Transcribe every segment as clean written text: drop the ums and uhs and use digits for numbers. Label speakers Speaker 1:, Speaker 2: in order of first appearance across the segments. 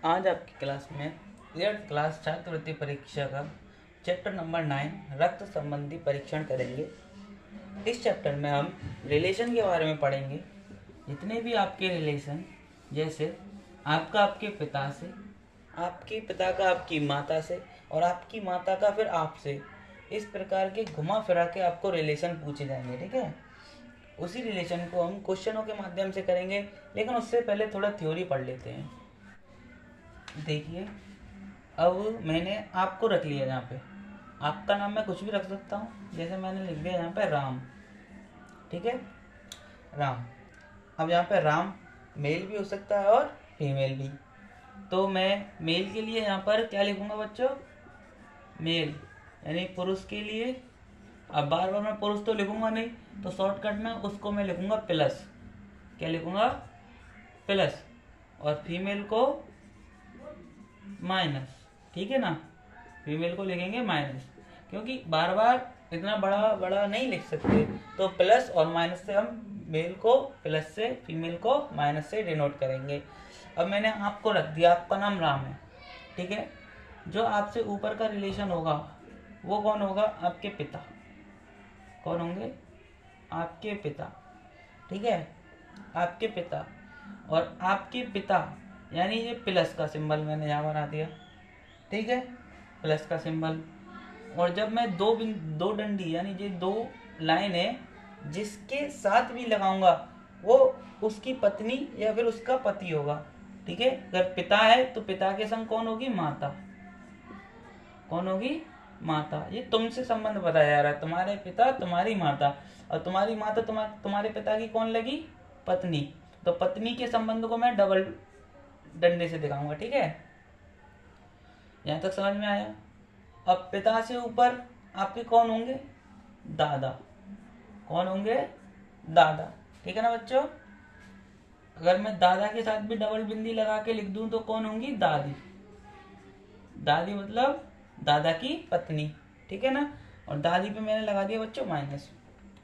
Speaker 1: आज आपकी क्लास में 8th क्लास छात्रवृत्ति परीक्षा का चैप्टर नंबर 9 रक्त संबंधी परीक्षण करेंगे। इस चैप्टर में हम रिलेशन के बारे में पढ़ेंगे। जितने भी आपके रिलेशन, जैसे आपका आपके पिता से, आपके पिता का आपकी माता से और आपकी माता का फिर आपसे, इस प्रकार के घुमा फिरा के आपको रिलेशन पूछे जाएंगे। ठीक है, उसी रिलेशन को हम क्वेश्चनों के माध्यम से करेंगे, लेकिन उससे पहले थोड़ा थ्योरी पढ़ लेते हैं। देखिए, अब मैंने आपको रख लिया। यहाँ पे आपका नाम मैं कुछ भी रख सकता हूँ, जैसे मैंने लिख दिया यहाँ पे राम। ठीक है, राम। अब यहाँ पे राम मेल भी हो सकता है और फीमेल भी। तो मैं मेल के लिए यहाँ पर क्या लिखूँगा बच्चों? मेल, यानी पुरुष के लिए। अब बार बार मैं पुरुष तो लिखूँगा नहीं, तो शॉर्टकट में उसको मैं लिखूँगा प्लस। क्या लिखूँगा? प्लस। और फीमेल को माइनस। ठीक है ना, फीमेल को लिखेंगे माइनस, क्योंकि बार बार इतना बड़ा बड़ा नहीं लिख सकते। तो प्लस और माइनस से हम मेल को प्लस से, फीमेल को माइनस से डिनोट करेंगे। अब मैंने आपको रख दिया, आपका नाम राम है। ठीक है, जो आपसे ऊपर का रिलेशन होगा वो कौन होगा? आपके पिता। कौन होंगे? आपके पिता। ठीक है, आपके पिता। और आपके पिता यानी ये प्लस का सिंबल मैंने यहाँ बना दिया। ठीक है, प्लस का सिंबल। और जब मैं दो डंडी यानी ये दो लाइन है जिसके साथ भी लगाऊंगा वो उसकी पत्नी या फिर उसका पति होगा। ठीक है, अगर पिता है तो पिता के संग कौन होगी? माता। कौन होगी? माता। ये तुमसे संबंध बताया जा रहा है, तुम्हारे पिता तुम्हारी माता, और तुम्हारी माता तुम्हारे पिता की कौन लगी? पत्नी। तो पत्नी के संबंध को मैं डबल डंडे से दिखाऊंगा। ठीक है, यहां तक समझ में आया? अब पिता से ऊपर आपके कौन होंगे? दादा। कौन होंगे? दादा। ठीक है ना बच्चों? अगर मैं दादा के साथ भी डबल बिंदी लगा के लिख दूं तो कौन होंगी? दादी। दादी मतलब दादा की पत्नी। ठीक है ना, और दादी पे मैंने लगा दिया बच्चों माइनस।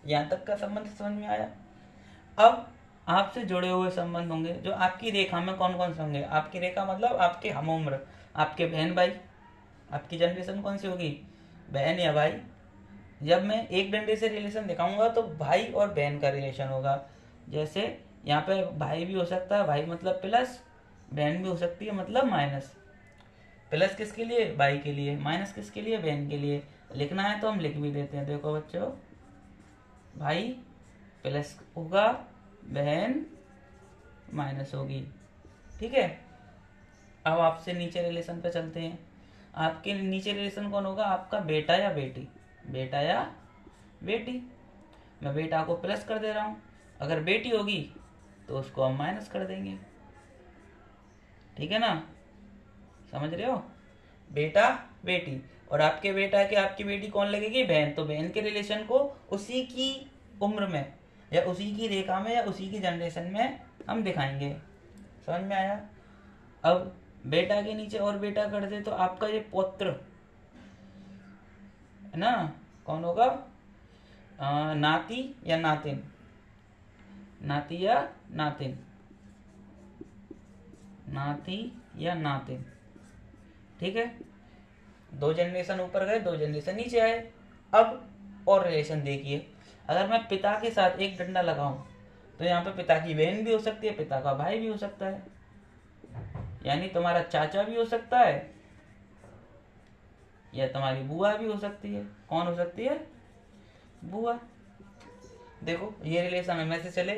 Speaker 1: यहां तक का संबंध समझ में आया? अब आपसे जुड़े हुए संबंध होंगे जो आपकी रेखा में कौन कौन से होंगे? आपकी रेखा मतलब आपके हम उम्र, आपके बहन भाई। आपकी जनरेशन कौन सी होगी? बहन या भाई। जब मैं एक डंडे से रिलेशन दिखाऊंगा तो भाई और बहन का रिलेशन होगा। जैसे यहाँ पे भाई भी हो सकता है, भाई मतलब प्लस, बहन भी हो सकती है मतलब माइनस। प्लस किसके लिए? भाई के लिए। माइनस किसके लिए? बहन के लिए। लिखना है तो हम लिख भी देते हैं। देखो बच्चों, भाई प्लस होगा, बहन माइनस होगी। ठीक है, अब आपसे नीचे रिलेशन पे चलते हैं। आपके नीचे रिलेशन कौन होगा? आपका बेटा या बेटी। बेटा या बेटी। मैं बेटा को प्लस कर दे रहा हूं, अगर बेटी होगी तो उसको हम माइनस कर देंगे। ठीक है ना, समझ रहे हो? बेटा बेटी, और आपके बेटा के आपकी बेटी कौन लगेगी? बहन। तो बहन के रिलेशन को उसी की उम्र में या उसी की रेखा में या उसी की जनरेशन में हम दिखाएंगे। समझ में आया? अब बेटा के नीचे और बेटा कर दे तो आपका ये पौत्र है ना, कौन होगा? नाती या नातिन। नाती या नातिन। नाती या नातिन। ठीक है, दो जनरेशन ऊपर गए, दो जनरेशन नीचे आए। अब और रिलेशन देखिए, अगर मैं पिता के साथ एक डंडा लगाऊं तो यहाँ पे पिता की बहन भी हो सकती है, पिता का भाई भी हो सकता है, यानी तुम्हारा चाचा भी हो सकता है या तुम्हारी बुआ भी हो सकती है। कौन हो सकती है? बुआ। देखो ये रिलेशन में से चले,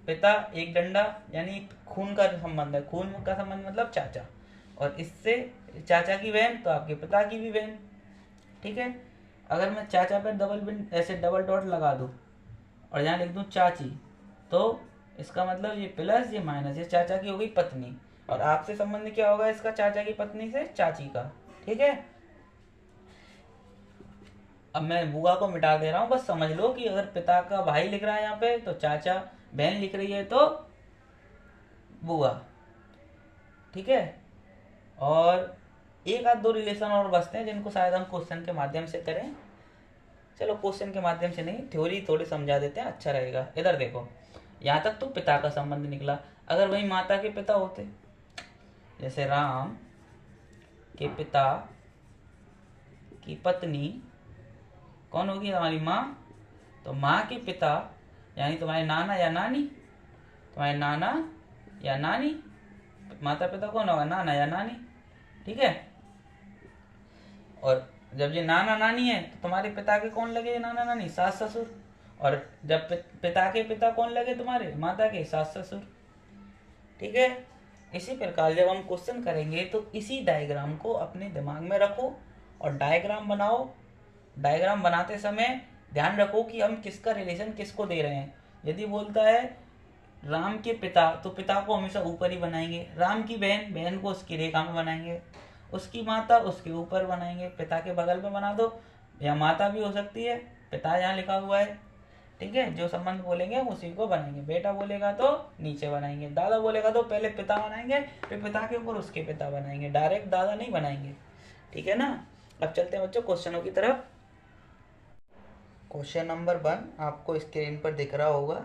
Speaker 1: पिता एक डंडा यानी खून का संबंध है, खून का संबंध मतलब चाचा, और इससे चाचा की बहन तो आपके पिता की भी बहन। ठीक है, अगर मैं चाचा पे डबल बिन ऐसे डबल डॉट लगा दूं और यहाँ लिख दूं चाची, तो इसका मतलब ये प्लस ये माइनस, ये चाचा की हो गई पत्नी, और आपसे संबंध क्या होगा इसका? चाचा की पत्नी से चाची का। ठीक है, अब मैं बुआ को मिटा दे रहा हूँ, बस समझ लो कि अगर पिता का भाई लिख रहा है यहाँ पे तो चाचा, बहन लिख रही है तो बुआ। ठीक है, और एक आध दो रिलेशन और बचते हैं जिनको शायद हम क्वेश्चन के माध्यम से करें। चलो क्वेश्चन के माध्यम से नहीं, थ्योरी थोड़ी समझा देते हैं, अच्छा रहेगा। इधर देखो, यहाँ तक तो पिता का संबंध निकला। अगर वही माता के पिता होते जैसे राम के पिता की पत्नी कौन होगी? हमारी माँ। तो माँ के पिता यानी तुम्हारे नाना या नानी, तुम्हारे नाना या नानी, माता पिता कौन होगा? नाना या नानी, ठीक है। और जब ये नाना नानी है तो तुम्हारे पिता के कौन लगे? नाना नानी, सास ससुर। और जब पिता के पिता कौन लगे तुम्हारे? माता के सास ससुर, ठीक है। इसी प्रकार जब हम क्वेश्चन करेंगे तो इसी डायग्राम को अपने दिमाग में रखो और डायग्राम बनाओ। डायग्राम बनाते समय ध्यान रखो कि हम किसका रिलेशन किसको दे रहे हैं। यदि बोलता है राम के पिता, तो पिता को हमेशा ऊपर ही बनाएंगे। राम की बहन, बहन को उसकी रेखा में बनाएंगे। उसकी माता उसके ऊपर बनाएंगे, पिता के बगल में बना दो, या माता भी हो सकती है, पिता यहाँ लिखा हुआ है, ठीक है। जो संबंध बोलेंगे हम उसी को बनाएंगे। बेटा बोलेगा तो नीचे बनाएंगे, दादा बोलेगा तो पहले पिता बनाएंगे, फिर पिता के ऊपर उसके पिता बनाएंगे, डायरेक्ट दादा नहीं बनाएंगे, ठीक है ना। अब चलते हैं बच्चों क्वेश्चनों की तरफ। क्वेश्चन नंबर 1 आपको स्क्रीन पर दिख रहा होगा,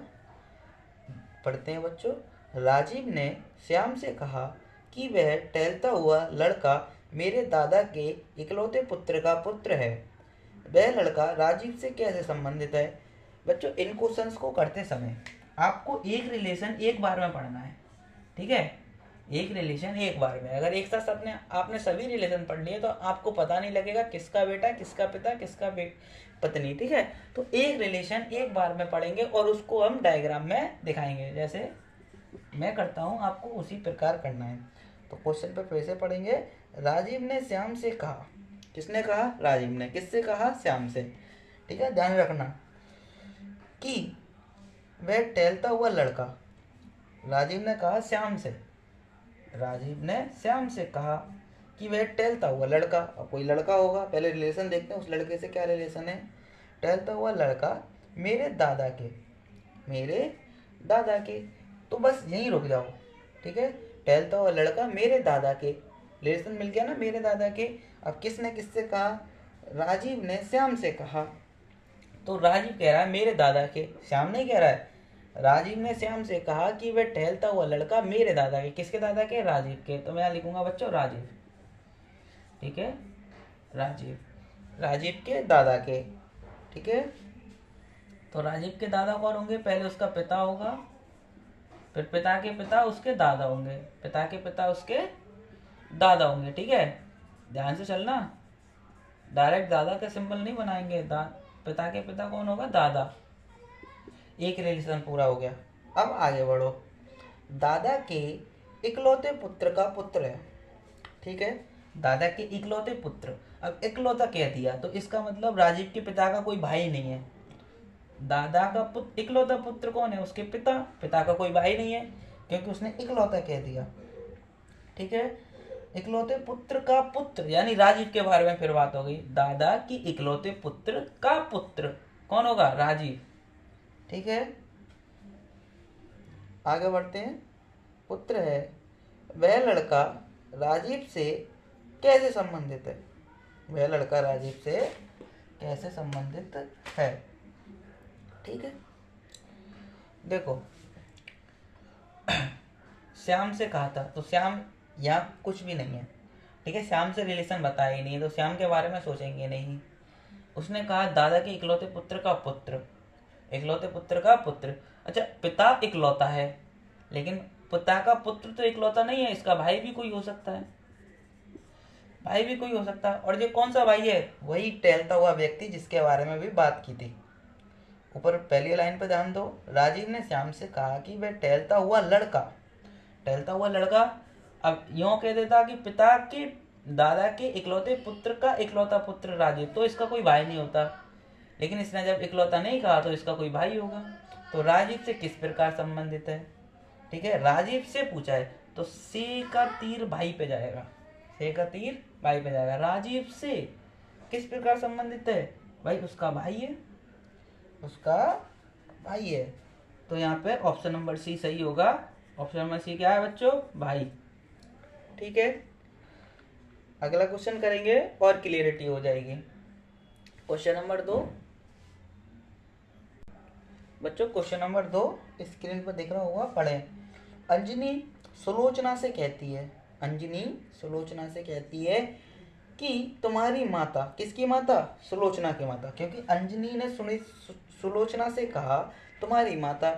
Speaker 1: पढ़ते हैं बच्चों। राजीव ने श्याम से कहा कि वह टहलता हुआ लड़का मेरे दादा के इकलौते पुत्र का पुत्र है। वह लड़का राजीव से कैसे संबंधित है? बच्चों इन क्वेश्चंस को करते समय आपको एक रिलेशन एक बार में पढ़ना है, ठीक है। एक रिलेशन एक बार में, अगर एक साथ आपने सभी रिलेशन पढ़ लिए तो आपको पता नहीं लगेगा किसका बेटा, किसका पिता, किसका पत्नी, ठीक है। तो एक रिलेशन एक बार में पढ़ेंगे और उसको हम डायग्राम में दिखाएंगे। जैसे मैं करता हूँ आपको उसी प्रकार करना है। तो क्वेश्चन पे फिर से पढ़ेंगे। राजीव ने श्याम से कहा, किसने कहा? राजीव ने। किससे कहा? श्याम से, ठीक है। ध्यान रखना कि वह टहलता हुआ लड़का, राजीव ने कहा श्याम से, राजीव ने श्याम से कहा कि वह टहलता हुआ लड़का, अब कोई लड़का होगा, पहले रिलेशन देखते हैं उस लड़के से क्या रिलेशन है। टहलता हुआ लड़का मेरे दादा के, मेरे दादा के, तो बस यहीं रुक जाओ, ठीक है। टहलता हुआ लड़का मेरे दादा के, रिलेशन मिल गया ना, मेरे दादा के। अब किसने किससे कहा? राजीव ने श्याम से कहा। तो राजीव कह रहा है मेरे दादा के, श्याम नहीं कह रहा है। राजीव ने श्याम से कहा कि वह टहलता हुआ लड़का मेरे दादा के, किसके दादा के? राजीव के। तो मैं यहाँ लिखूंगा बच्चों राजीव, ठीक है। राजीव, राजीव के दादा के, ठीक है। तो राजीव के दादा कौन होंगे? पहले उसका पिता होगा, फिर पिता के पिता उसके दादा होंगे, पिता के पिता उसके दादा होंगे, ठीक है। ध्यान से चलना, डायरेक्ट दादा का सिंबल नहीं बनाएंगे। पिता के पिता कौन होगा? दादा। एक रिलेशन पूरा हो गया। अब आगे बढ़ो। दादा के इकलौते पुत्र का पुत्र है, ठीक है। दादा के इकलौते पुत्र, अब इकलौता कह दिया तो इसका मतलब राजीव के पिता का कोई भाई नहीं है। दादा का पुत्र, इकलौता पुत्र कौन है? उसके पिता, पिता का कोई भाई नहीं है क्योंकि उसने इकलौता कह दिया, ठीक है। इकलौते पुत्र का पुत्र यानी राजीव के बारे में फिर बात हो गई। दादा की इकलौते पुत्र का पुत्र कौन होगा? राजीव, ठीक है। आगे बढ़ते हैं। पुत्र है, वह लड़का राजीव से कैसे संबंधित है? वह लड़का राजीव से कैसे संबंधित है, ठीक है। देखो श्याम से कहा था तो श्याम यहाँ कुछ भी नहीं है, ठीक है। श्याम से रिलेशन बताया ही नहीं तो श्याम के बारे में सोचेंगे नहीं। उसने कहा दादा के इकलौते पुत्र का पुत्र, इकलौते पुत्र का पुत्र। अच्छा, पिता इकलौता है लेकिन पिता का पुत्र तो इकलौता नहीं है, इसका भाई भी कोई हो सकता है, भाई भी कोई हो सकता है। और ये कौन सा भाई है? वही टहलता हुआ व्यक्ति जिसके बारे में भी बात की थी। ऊपर पहली लाइन पर ध्यान दो। राजीव ने श्याम से कहा कि वह टहलता हुआ लड़का, टहलता हुआ लड़का। अब यूं कह देता कि पिता के दादा के इकलौते पुत्र का इकलौता पुत्र राजीव, तो इसका कोई भाई नहीं होता। लेकिन इसने जब इकलौता नहीं कहा तो इसका कोई भाई होगा। तो राजीव से किस प्रकार संबंधित है, ठीक है। राजीव से पूछा है तो से का तीर भाई पे जाएगा, से का तीर भाई पे जाएगा। राजीव से किस प्रकार संबंधित है? भाई उसका भाई है, उसका भाई है। तो यहाँ पे ऑप्शन नंबर सी सही होगा। ऑप्शन नंबर सी क्या है बच्चों? भाई, ठीक है। अगला क्वेश्चन करेंगे और क्लियरिटी हो जाएगी। क्वेश्चन नंबर 2 बच्चों, क्वेश्चन नंबर 2 स्क्रीन पर दिख रहा होगा, पढ़ें। अंजनी सुलोचना से कहती है अंजनी सुलोचना से कहती है कि तुम्हारी माता, किसकी माता? सुलोचना की माता, क्योंकि अंजनी ने सुलोचना से कहा तुम्हारी माता।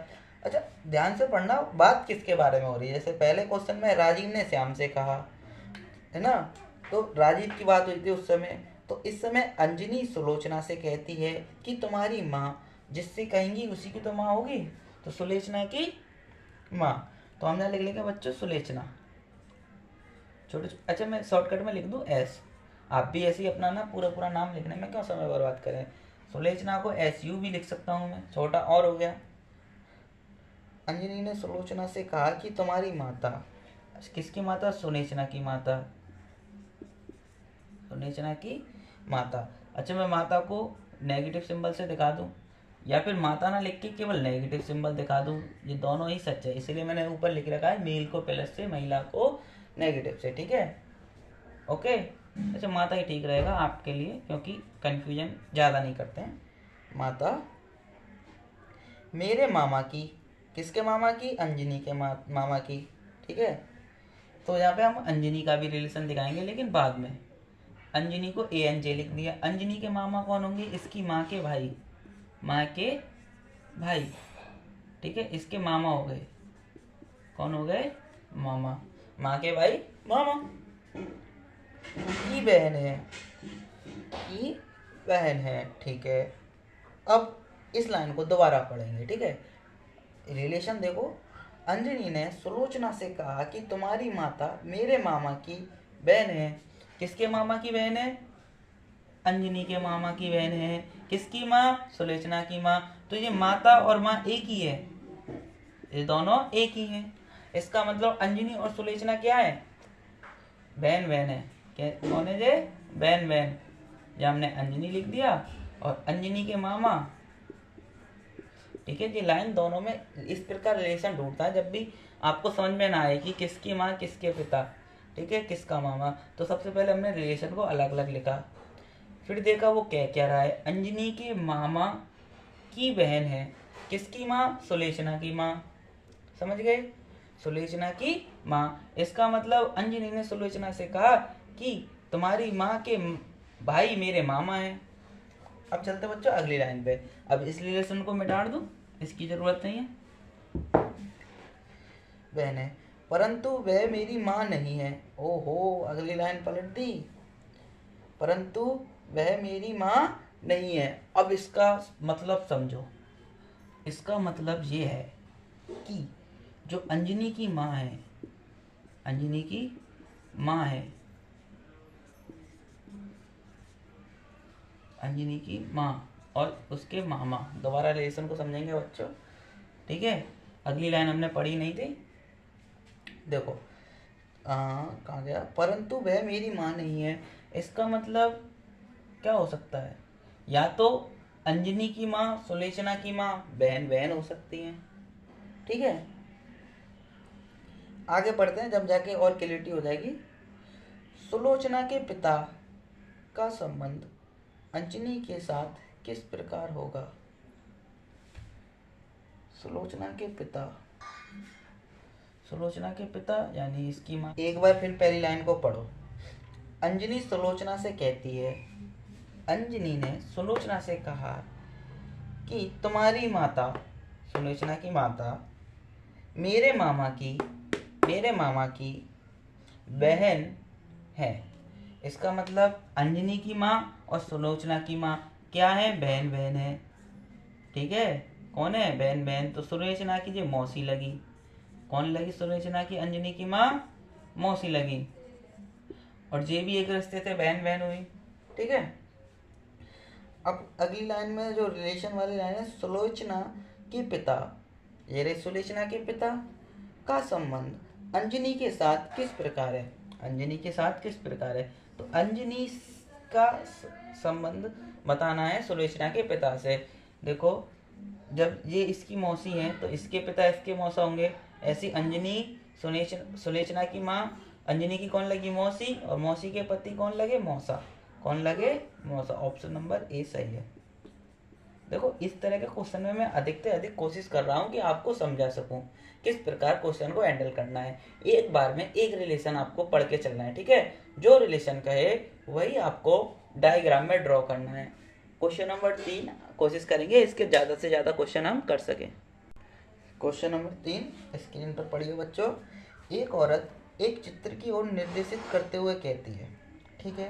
Speaker 1: अच्छा ध्यान से पढ़ना, बात किसके बारे में हो रही है? जैसे पहले क्वेश्चन में राजीव ने श्याम से कहा, है ना, तो राजीव की बात हुई थी उस समय। तो इस समय अंजनी सुलोचना से कहती है कि तुम्हारी माँ, जिससे कहेंगी उसी की तो माँ होगी, तो सुलोचना की माँ। तो हमने लिख लिया बच्चों सुलोचना, छोटे। अच्छा मैं शॉर्टकट में लिख दूँ एस, आप भी ऐसे ही अपना ना पूरा नाम लिखने में क्यों समय बर्बाद करें। सुलोचना को SU भी लिख सकता हूँ मैं, छोटा और हो गया। अंजनी ने सुलोचना से कहा कि तुम्हारी माता, किसकी माता? सुलोचना की माता, सुलोचना की माता। अच्छा मैं माता को नेगेटिव सिंबल से दिखा दूं, या फिर माता ना लिख के केवल नेगेटिव सिंबल दिखा दूं, ये दोनों ही सच है, इसलिए मैंने ऊपर लिख रखा है मेल को प्लस से, महिला को नेगेटिव से, ठीक है, ओके। अच्छा माता ही ठीक रहेगा आपके लिए, क्योंकि कंफ्यूजन ज़्यादा नहीं करते हैं। माता मेरे मामा की, किसके मामा की? अंजनी के मामा की, ठीक है। तो यहाँ पे हम अंजनी का भी रिलेशन दिखाएंगे, लेकिन बाद में। अंजनी को ANJ लिख दिया। अंजनी के मामा कौन होंगे? इसकी माँ के भाई, माँ के भाई, ठीक है, इसके मामा हो गए, कौन हो गए? मामा, माँ के भाई मामा। की बहन है, की बहन है, ठीक है। अब इस लाइन को दोबारा पढ़ेंगे, ठीक है। रिलेशन देखो, अंजनी ने सुलोचना से कहा कि तुम्हारी माता मेरे मामा की बहन है। किसके मामा की बहन है? अंजनी के मामा की बहन है। किसकी माँ? सुलोचना की माँ। तो ये माता और माँ एक ही है, ये दोनों एक ही हैं। इसका मतलब अंजनी और सुलोचना क्या है? बहन बहन है। क्या कौन है ये? बहन बहन। ये हमने अंजनी लिख दिया और अंजनी के मामा, ठीक है। ये लाइन दोनों में इस प्रकार रिलेशन ढूंढता है जब भी आपको समझ में ना आए कि किसकी माँ किसके पिता, ठीक है, किसका मामा। तो सबसे पहले हमने रिलेशन को अलग अलग लिखा, फिर देखा वो कह क्या रहा है। अंजनी के मामा की बहन है, किसकी माँ? सुलोचना की माँ, समझ गए, सुलोचना की माँ। इसका मतलब अंजनी ने सुलोचना से कहा कि तुम्हारी माँ के भाई मेरे मामा हैं। अब चलते बच्चों अगली लाइन पे। अब इस रिलेशन को मिटा दूं, इसकी जरूरत नहीं है। बहन है, परंतु वह मेरी माँ नहीं है। ओहो, अगली लाइन पलट दी, परंतु वह मेरी माँ नहीं है। अब इसका मतलब समझो, इसका मतलब ये है कि जो अंजनी की माँ है, अंजनी की माँ है, अंजनी की माँ और उसके मामा, दोबारा रिलेशन को समझेंगे बच्चों, ठीक है। अगली लाइन हमने पढ़ी नहीं थी, देखो कहाँ गया? परंतु वह मेरी माँ नहीं है। इसका मतलब क्या हो सकता है? या तो अंजनी की माँ सुलोचना की माँ बहन बहन हो सकती हैं, ठीक है। आगे बढ़ते हैं, जब जाके और क्लियरिटी हो जाएगी। सुलोचना के पिता का संबंध अंजनी के साथ किस प्रकार होगा? सुलोचना के पिता, सुलोचना के पिता यानी इसकी माँ। एक बार फिर पहली लाइन को पढ़ो। अंजनी सुलोचना से कहती है, अंजनी ने सुलोचना से कहा कि तुम्हारी माता, सुलोचना की माता, मेरे मामा की बहन है। इसका मतलब अंजनी की माँ और सुलोचना की माँ क्या है? बहन बहन है, ठीक है। कौन है? बहन बहन। तो सुलोचना की जो मौसी लगी, कौन लगी? सुलोचना की अंजनी की माँ मौसी लगी, और जे भी एक रिश्ते थे, बहन बहन हुई, ठीक है। अब अगली लाइन में जो रिलेशन वाली लाइन है, सुलोचना के पिता, ये रही सुलोचना के पिता का संबंध अंजनी के साथ किस प्रकार है? अंजनी के साथ किस प्रकार है? तो अंजनी का संबंध बताना है सुलोचना के पिता से। देखो जब ये इसकी मौसी है तो इसके पिता इसके मौसा होंगे। ऐसी अंजनी सुलोचना की माँ, अंजनी की कौन लगी? मौसी, और मौसी के पति कौन लगे? मौसा। कौन लगे? मौसा। ऑप्शन नंबर ए सही है। देखो इस तरह के क्वेश्चन में मैं अधिक से अधिक कोशिश कर रहा हूँ कि आपको समझा सकूं किस प्रकार क्वेश्चन को हैंडल करना है। एक बार में एक रिलेशन आपको पढ़ के चलना है, ठीक है। जो रिलेशन कहे वही आपको डायग्राम में ड्रॉ करना है। क्वेश्चन नंबर 3 कोशिश करेंगे इसके ज़्यादा से ज़्यादा क्वेश्चन हम कर सकें। क्वेश्चन नंबर 3 स्क्रीन पर पढ़िए बच्चों। एक औरत एक चित्र की ओर निर्देशित करते हुए कहती है, ठीक है,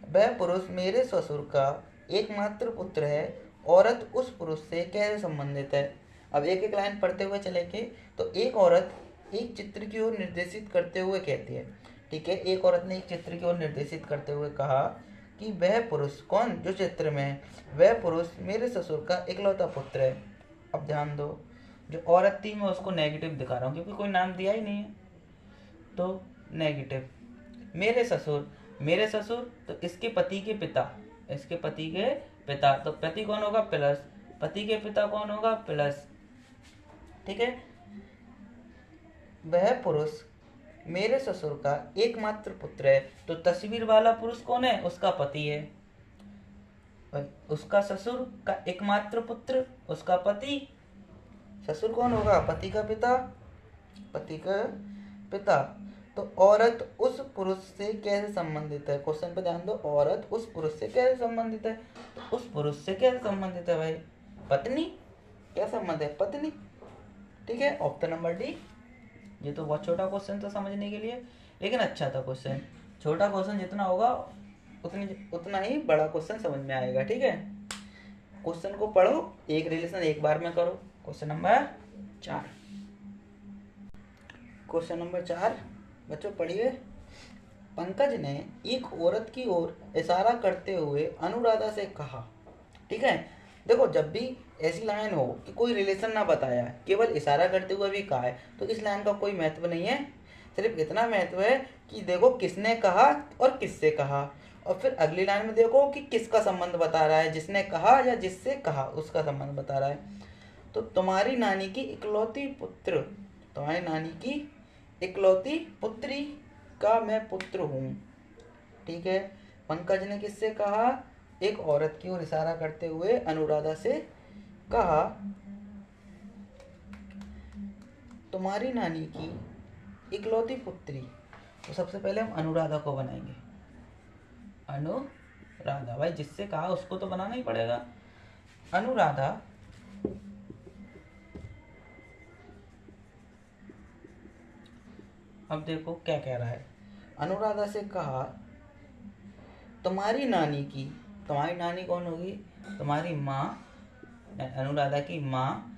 Speaker 1: वह पुरुष मेरे ससुर का एकमात्र पुत्र है। औरत उस पुरुष से कैसे संबंधित है। अब एक एक लाइन पढ़ते हुए चलेंगे। तो एक औरत एक चित्र की ओर निर्देशित करते हुए कहती है, ठीक है। एक औरत ने एक चित्र की ओर निर्देशित करते हुए कहा कि वह पुरुष, कौन, जो चित्र में है, वह पुरुष मेरे ससुर का इकलौता पुत्र है। अब ध्यान दो, जो औरत थी मैं उसको नेगेटिव दिखा रहा हूँ क्योंकि कोई नाम दिया ही नहीं है, तो नेगेटिव। मेरे ससुर तो इसके पति के पिता, इसके पति के पिता, तो पति कौन होगा, प्लस, पति के पिता कौन होगा, प्लस, ठीक है। वह पुरुष मेरे ससुर का एकमात्र पुत्र है, तो तस्वीर वाला पुरुष कौन है, उसका पति है। उसका ससुर का एकमात्र पुत्र, उसका पति, ससुर कौन होगा, पति का पिता, पति का पिता। तो औरत उस पुरुष से कैसे संबंधित है। क्वेश्चन पे ध्यान दो, औरत उस पुरुष से कैसे संबंधित है। तो उस पुरुष से कैसे संबंधित है भाई, पत्नी, क्या संबंध है, पत्नी, ठीक है। Option number D. ये तो बहुत छोटा क्वेश्चन था समझने के लिए, लेकिन अच्छा था क्वेश्चन। छोटा क्वेश्चन जितना होगा उतना ही बड़ा क्वेश्चन समझ में आएगा, ठीक है। क्वेश्चन को पढ़ो, एक रिलेशन एक बार में करो। क्वेश्चन नंबर 4, क्वेश्चन नंबर 4 बच्चों पढ़िए। पंकज ने एक औरत की ओर इशारा करते हुए अनुराधा से कहा, ठीक है। देखो जब भी ऐसी लाइन हो कि कोई रिलेशन ना बताया, केवल इशारा करते हुए भी कहा है, तो इस लाइन का कोई महत्व नहीं है। सिर्फ इतना महत्व है कि देखो किसने कहा और किससे कहा, और फिर अगली लाइन में देखो कि किसका संबंध बता रहा है, जिसने कहा या जिससे कहा उसका संबंध बता रहा है। तो तुम्हारी नानी की इकलौती पुत्र, तुम्हारी नानी की इकलौती पुत्री का मैं पुत्र हूँ, ठीक है। पंकज ने किससे कहा, एक औरत की ओर इशारा करते हुए अनुराधा से कहा, तुम्हारी नानी की इकलौती पुत्री। तो सबसे पहले हम अनुराधा को बनाएंगे, अनुराधा, भाई जिससे कहा उसको तो बनाना ही पड़ेगा। अनुराधा अब देखो क्या कह रहा है, अनुराधा से कहा तुम्हारी नानी की, तुम्हारी नानी कौन होगी, तुम्हारी माँ, अनुराधा की माँ,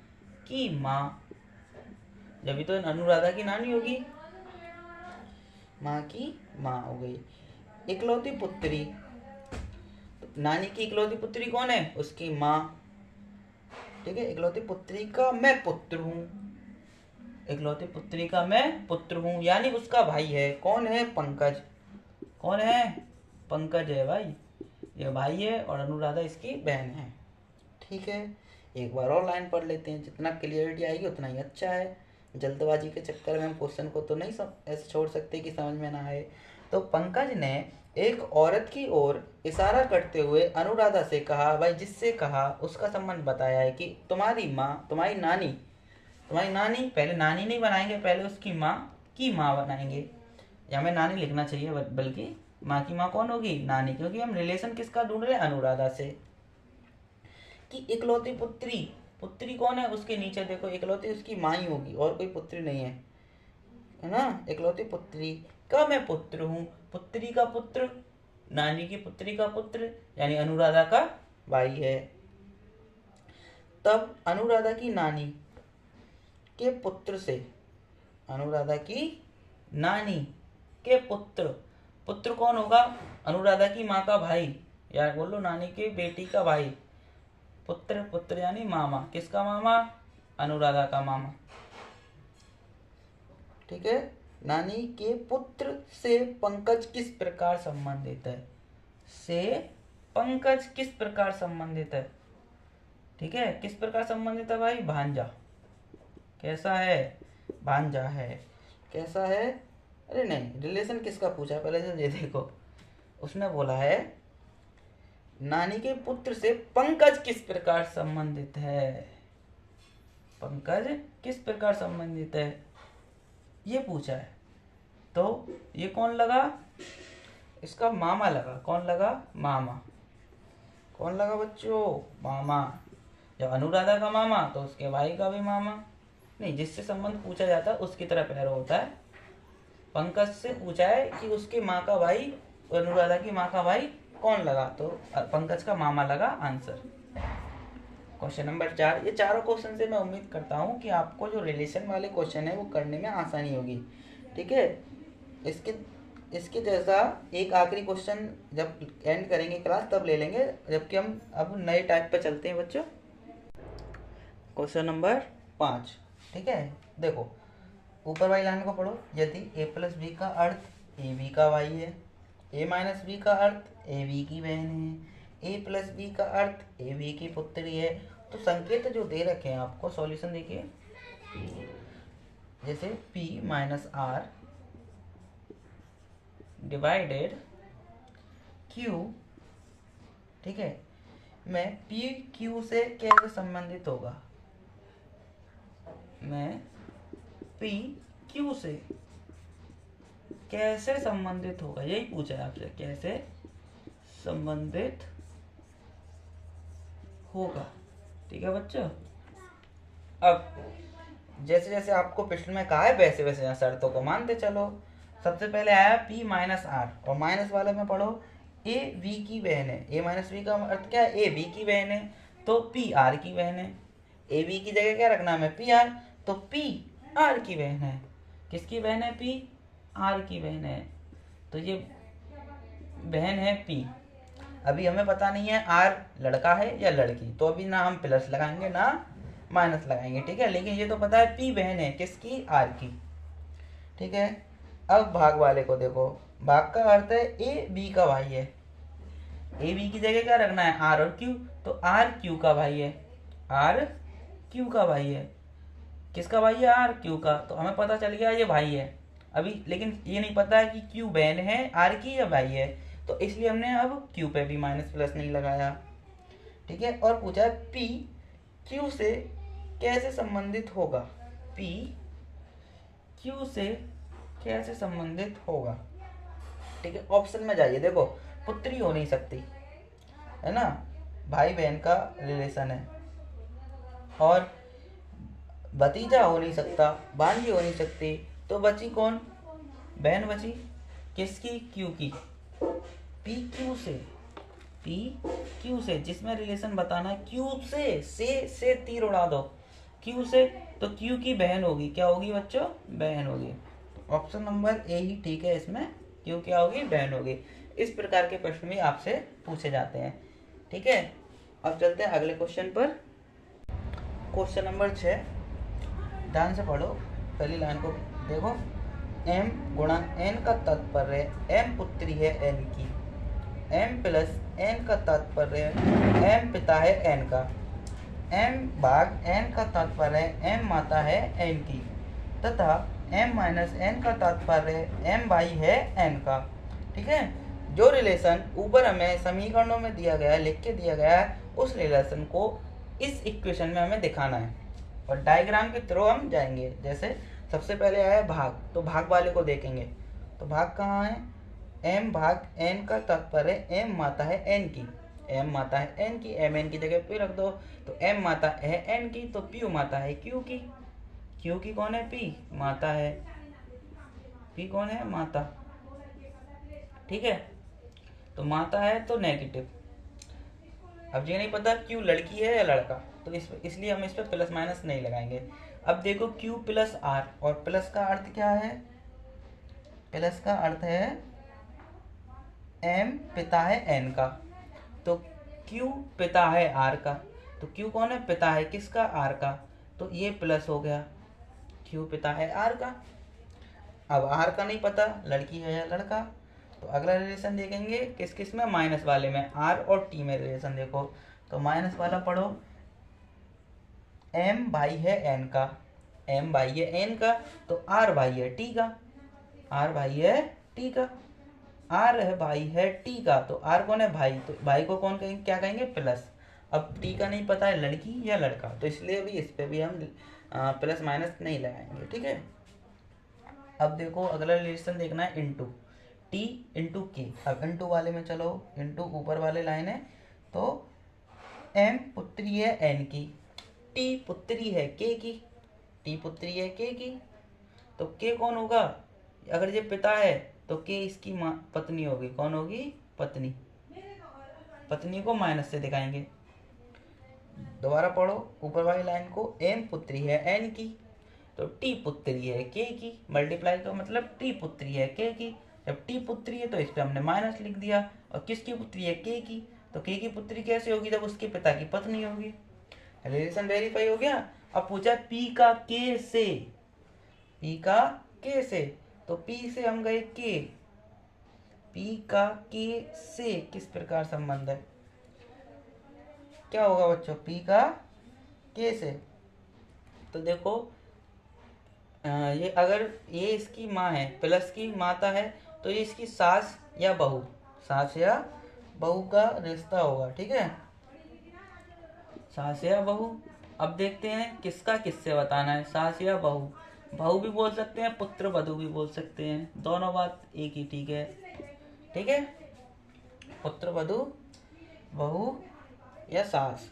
Speaker 1: जब भी तो अनुराधा की नानी होगी, माँ की माँ हो गई। इकलौती पुत्री, तो नानी की इकलौती पुत्री कौन है, उसकी माँ, ठीक है। इकलौती पुत्री का मैं पुत्र हूँ, इकलौती पुत्री का मैं पुत्र हूँ, यानी उसका भाई है, कौन है, पंकज, कौन है, पंकज है भाई, ये भाई है और अनुराधा इसकी बहन है, ठीक है। एक बार और लाइन पढ़ लेते हैं, जितना क्लियरिटी आएगी उतना ही अच्छा है। जल्दबाजी के चक्कर में हम क्वेश्चन को तो नहीं ऐसे छोड़ सकते कि समझ में ना आए। तो पंकज ने एक औरत की ओर इशारा करते हुए अनुराधा से कहा, भाई जिससे कहा उसका संबंध बताया है कि तुम्हारी माँ, तुम्हारी नानी, पहले नानी नहीं बनाएंगे, पहले उसकी माँ की माँ बनाएंगे, या हमें नानी लिखना चाहिए बल्कि माँ की माँ कौन होगी, नानी, क्योंकि हम रिलेशन किसका ढूंढ रहे हैं, अनुराधा से। कि इकलौती पुत्री कौन है, उसके नीचे देखो इकलौती उसकी माँ ही होगी और कोई पुत्री नहीं है ना। इकलौती पुत्री का मैं पुत्र हूँ, पुत्री का पुत्र, नानी की पुत्री का पुत्र, यानी अनुराधा का भाई है। तब अनुराधा की नानी के पुत्र से, अनुराधा की नानी के पुत्र कौन होगा, अनुराधा की माँ का भाई, या बोलो नानी के बेटी का भाई, पुत्र यानी मामा, किसका मामा, अनुराधा का मामा, ठीक है। नानी के पुत्र से पंकज किस प्रकार संबंधित है, से पंकज किस प्रकार संबंधित है, ठीक है। किस प्रकार संबंधित है भाई, भांजा, कैसा है, भांजा है, कैसा है, अरे नहीं, रिलेशन किसका पूछा पहले से ये देखो। उसने बोला है नानी के पुत्र से पंकज किस प्रकार संबंधित है? पंकज किस प्रकार संबंधित है, ये पूछा है। तो ये कौन लगा? इसका मामा लगा। कौन लगा? मामा। कौन लगा बच्चों? मामा। जब अनुराधा का मामा तो उसके भाई का भी मामा। नहीं, जिससे संबंध पूछा जाता है उसकी तरह पैरो होता है। पंकज से पूछा है कि उसकी माँ का भाई, अनुराधा की माँ का भाई कौन लगा, तो पंकज का मामा लगा आंसर। Question number 4। ये चारों क्वेश्चन से मैं उम्मीद करता हूँ कि आपको जो रिलेशन वाले क्वेश्चन है वो करने में आसानी होगी। ठीक है, इसके जैसा एक आखिरी क्वेश्चन जब एंड करेंगे क्लास तब ले लेंगे, जबकि हम अब नए टाइप पे चलते हैं बच्चों। Question number 5। ठीक है, देखो ऊपर वाली लाइन को पढ़ो। यदि a प्लस बी का अर्थ ए बी का भाई है, a माइनस बी का अर्थ ए बी की बहन है, a प्लस बी का अर्थ ए बी की पुत्री है, तो संकेत जो दे रखे हैं आपको, सॉल्यूशन देखिए। जैसे p minus r divided q, ठीक है, मैं p q से कैसे संबंधित होगा? मैं p q से कैसे संबंधित होगा, यही पूछा है आपसे, कैसे संबंधित होगा। ठीक है बच्चों, अब जैसे जैसे आपको प्रश्न में कहा है वैसे वैसे यहाँ शर्तों को मानते चलो। सबसे पहले आया p माइनस आर, और माइनस वाले में पढ़ो a v की बहन है। a माइनस v का अर्थ क्या है? a v की बहन है, तो p r की बहन है। a v की जगह क्या रखना है? हमें p r, तो p r की बहन है। किसकी बहन है? p r की बहन है। तो ये बहन है p। अभी हमें पता नहीं है r लड़का है या लड़की, तो अभी ना हम प्लस लगाएंगे ना माइनस लगाएंगे। ठीक है, लेकिन ये तो पता है p बहन है किसकी? r की। ठीक है, अब भाग वाले को देखो। भाग का अर्थ है a b का भाई है। a b की जगह क्या रखना है? r और q, तो r q का भाई है। r q का भाई है। किसका भाई है? r q का। तो हमें पता चल गया ये भाई है। अभी लेकिन ये नहीं पता है कि q बहन है r की या भाई है, तो इसलिए हमने अब q पे भी माइनस प्लस नहीं लगाया। ठीक है, और पूछा है p q से कैसे संबंधित होगा? p q से कैसे संबंधित होगा? ठीक है, ऑप्शन में जाइए। देखो पुत्री हो नहीं सकती है ना, भाई बहन का रिलेशन है, और भतीजा हो नहीं सकता, भांजी हो नहीं सकती, तो बची कौन? बहन बची किसकी? क्यू की। पी क्यू से, पी क्यू से, जिसमें रिलेशन बताना है क्यू से तीर उड़ा दो। क्यू से, तो क्यू की बहन होगी। क्या होगी बच्चों? बहन होगी। ऑप्शन नंबर ए ही ठीक है इसमें, क्यू क्या होगी? बहन होगी। इस प्रकार के प्रश्न भी आपसे पूछे जाते हैं। ठीक है, अब चलते हैं अगले क्वेश्चन पर। क्वेश्चन नंबर 6, ध्यान से पढ़ो। पहली लाइन को देखो। m गुणा n का तात्पर्य m पुत्री है n की, m प्लस n का तात्पर्य m पिता है n का, m भाग n का तात्पर्य m माता है n की, तथा m माइनस n का तात्पर्य m भाई है n का। ठीक है, जो रिलेशन ऊपर हमें समीकरणों में दिया गया है, लिख के दिया गया है, उस रिलेशन को इस इक्वेशन में हमें दिखाना है, और डायग्राम के थ्रू हम जाएंगे। जैसे सबसे पहले आया भाग, तो भाग वाले को देखेंगे। तो भाग कहाँ है? m भाग n का तात्पर्य m माता है n की, m माता है n की, m n की जगह p रख दो। तो m माता है n की, तो p माता है q की। q की कौन है? p माता है। p कौन है? माता। ठीक है, तो माता है तो नेगेटिव। अब ये नहीं पता q लड़की है या लड़का, तो इसलिए हम इस पर प्लस माइनस नहीं लगाएंगे। अब देखो q प्लस r, और प्लस का अर्थ क्या है? प्लस का अर्थ है m पिता है n का, तो q पिता है r का। तो q कौन है? पिता है किसका? r का। तो ये प्लस हो गया, q पिता है r का। अब r का नहीं पता लड़की है या लड़का, तो अगला रिलेशन देखेंगे किस किस में? माइनस वाले में, r और t में रिलेशन देखो। तो माइनस वाला पढ़ो। m भाई है n का, m भाई है n का, तो r भाई है t का, r भाई है t का। आर है भाई है टी का, तो आर कौन है भाई, तो भाई को कौन कहेंगे, क्या कहेंगे प्लस। अब टी का नहीं पता है लड़की या लड़का, तो इसलिए भी इस पे भी हम प्लस माइनस नहीं लगाएंगे, ठीक है। अब देखो अगला रिलेशन देखना है इनटू टी इंटू के। अब इंटू वाले में चलो, इंटू ऊपर वाले लाइन है, तो एम पुत्री है एन की, टी पुत्री है के की, टी पुत्री है के की, तो के कौन होगा, अगर ये पिता है तो के इसकी माँ पत्नी होगी, कौन होगी, पत्नी। पत्नी को माइनस से दिखाएंगे। दोबारा पढ़ो ऊपर वाली लाइन को, एम पुत्री है एन की, तो टी पुत्री है के की, मल्टीप्लाई का मतलब टी पुत्री है के की। जब टी पुत्री है तो इस पर हमने माइनस लिख दिया, और किसकी पुत्री है के की, तो के की पुत्री कैसे होगी, जब उसके पिता की पत्नी होगी। रिलेशन वेरीफाई हो गया। अब पूछा पी का के से, पी का के से, तो पी से हम गए के, पी का के से किस प्रकार संबंध है, क्या होगा बच्चों, पी का के से, तो देखो ये अगर ये इसकी माँ है, प्लस की माता है, तो ये इसकी सास या बहू, सास या बहू का रिश्ता होगा, ठीक है, सास या बहू। अब देखते हैं किसका किससे बताना है, सास या बहू, बहू भी बोल सकते हैं, पुत्र वधू भी बोल सकते हैं, दोनों बात एक ही, ठीक है, ठीक है, पुत्र वधू, बहू या सास।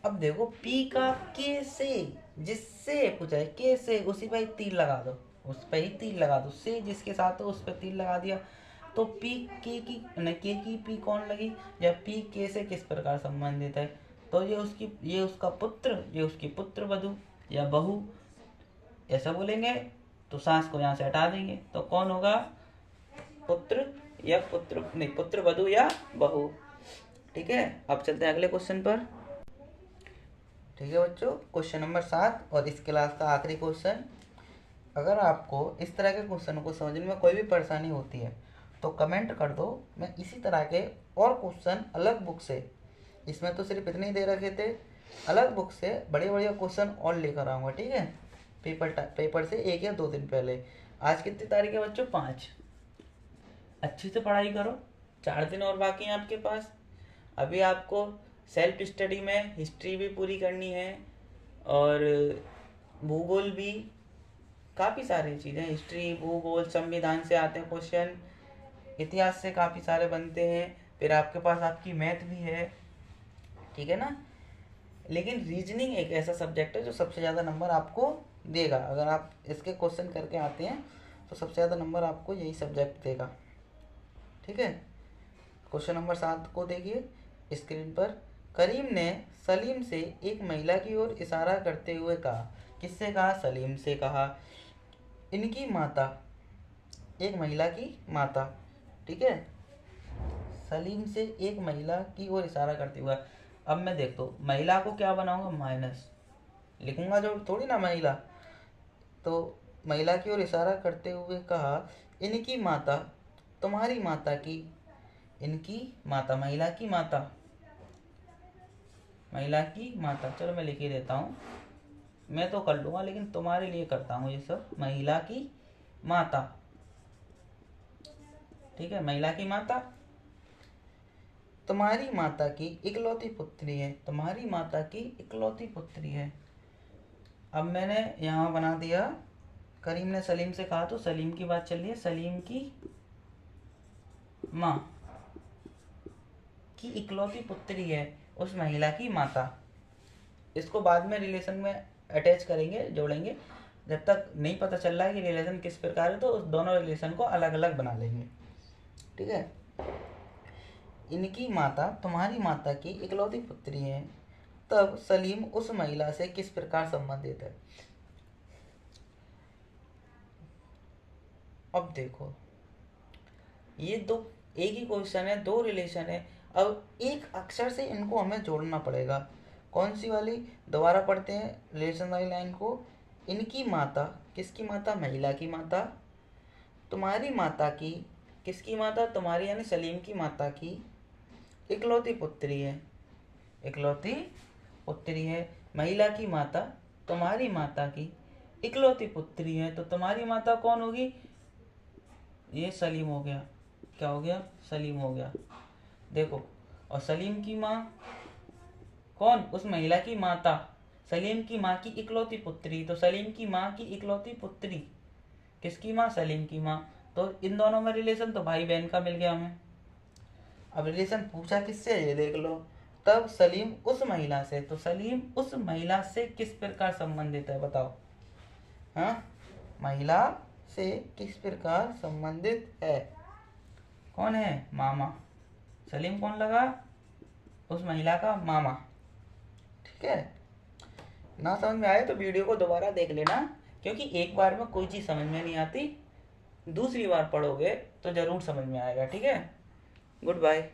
Speaker 1: अब देखो पी का के से, जिससे पूछा है के से, उसी पे तीर लगा दो, उस पे ही तीर लगा दो, से जिसके साथ हो उस पे तीर लगा दिया, तो पी के की न के की पी कौन लगी, या पी के से किस प्रकार संबंधित है, तो ये उसकी, ये उसका पुत्र, ये उसकी पुत्र वधू या बहू, ऐसा बोलेंगे। तो सास को यहाँ से हटा देंगे, तो कौन होगा, पुत्र या पुत्र नहीं, पुत्र वधू या बहू, ठीक है। अब चलते हैं अगले क्वेश्चन पर, ठीक है बच्चों, क्वेश्चन नंबर 7 और इस क्लास का आखिरी क्वेश्चन। अगर आपको इस तरह के क्वेश्चन को समझने में कोई भी परेशानी होती है तो कमेंट कर दो, मैं इसी तरह के और क्वेश्चन अलग बुक से, इसमें तो सिर्फ इतने ही दे रखे थे, अलग बुक से बड़े बड़े क्वेश्चन और लेकर आऊँगा, ठीक है, पेपर से 1 या 2 दिन पहले। आज कितनी तारीख है बच्चों, 5। अच्छे से पढ़ाई करो, 4 दिन और बाकी हैं आपके पास। अभी आपको सेल्फ स्टडी में हिस्ट्री भी पूरी करनी है, और भूगोल भी, काफ़ी सारी चीज़ें, हिस्ट्री भूगोल संविधान से आते हैं क्वेश्चन, इतिहास से काफ़ी सारे बनते हैं, फिर आपके पास आपकी मैथ भी है, ठीक है ना। लेकिन रीजनिंग एक ऐसा सब्जेक्ट है जो सबसे ज़्यादा नंबर आपको देगा, अगर आप इसके क्वेश्चन करके आते हैं तो सबसे ज़्यादा नंबर आपको यही सब्जेक्ट देगा, ठीक है। क्वेश्चन नंबर 7 को देखिए स्क्रीन पर। करीम ने सलीम से एक महिला की ओर इशारा करते हुए कहा, किससे कहा, सलीम से कहा, इनकी माता, एक महिला की माता, ठीक है, सलीम से एक महिला की ओर इशारा करते हुए। अब मैं देखता हूँ महिला को क्या बनाऊंगा, माइनस लिखूंगा, जो थोड़ी ना महिला, तो महिला की ओर इशारा करते हुए कहा, इनकी माता, तुम्हारी माता की, इनकी माता, महिला की माता, महिला की माता, चलो मैं लिख ही देता हूँ, मैं तो कर लूँगा लेकिन तुम्हारे लिए करता हूँ ये सब, महिला की माता, ठीक है, महिला की माता, तुम्हारी माता की इकलौती पुत्री है, तुम्हारी माता की इकलौती पुत्री है। अब मैंने यहाँ बना दिया, करीम ने सलीम से कहा, तो सलीम की बात चल रही है, सलीम की माँ की इकलौती पुत्री है उस महिला की माता। इसको बाद में रिलेशन में अटैच करेंगे, जोड़ेंगे, जब तक नहीं पता चल रहा है कि रिलेशन किस प्रकार है तो उस दोनों रिलेशन को अलग अलग बना लेंगे, ठीक है। इनकी माता तुम्हारी माता की इकलौती पुत्री है, तब सलीम उस महिला से किस प्रकार संबंधित है। अब देखो ये दो एक ही क्वेश्चन है, 2 रिलेशन है, अब एक अक्षर से इनको हमें जोड़ना पड़ेगा। कौन सी वाली, दोबारा पढ़ते हैं रिलेशन वाली लाइन को। इनकी माता, किसकी माता, महिला की माता, तुम्हारी माता की, किसकी माता, तुम्हारी यानी सलीम की माता की इकलौती पुत्री है, इकलौती पुत्री है, महिला की माता, तुम्हारी माता की इकलौती पुत्री है, तो तुम्हारी माता कौन होगी, ये सलीम हो गया, क्या हो गया, सलीम हो गया। देखो, और सलीम की माँ कौन, उस महिला की माता, सलीम की माँ की इकलौती पुत्री, तो सलीम की माँ की इकलौती पुत्री किसकी माँ, सलीम की माँ। तो इन दोनों में रिलेशन तो भाई बहन का मिल गया हमें। अब रिलेशन पूछा किससे, ये देख लो। तब सलीम उस महिला से, तो सलीम उस महिला से किस प्रकार संबंधित है बताओ। हाँ, महिला से किस प्रकार संबंधित है, कौन है, मामा। सलीम कौन लगा, उस महिला का मामा। ठीक है, ना समझ में आए तो वीडियो को दोबारा देख लेना, क्योंकि एक बार में कोई चीज़ समझ में नहीं आती, दूसरी बार पढ़ोगे तो जरूर समझ में आएगा। ठीक है, गुड बाय।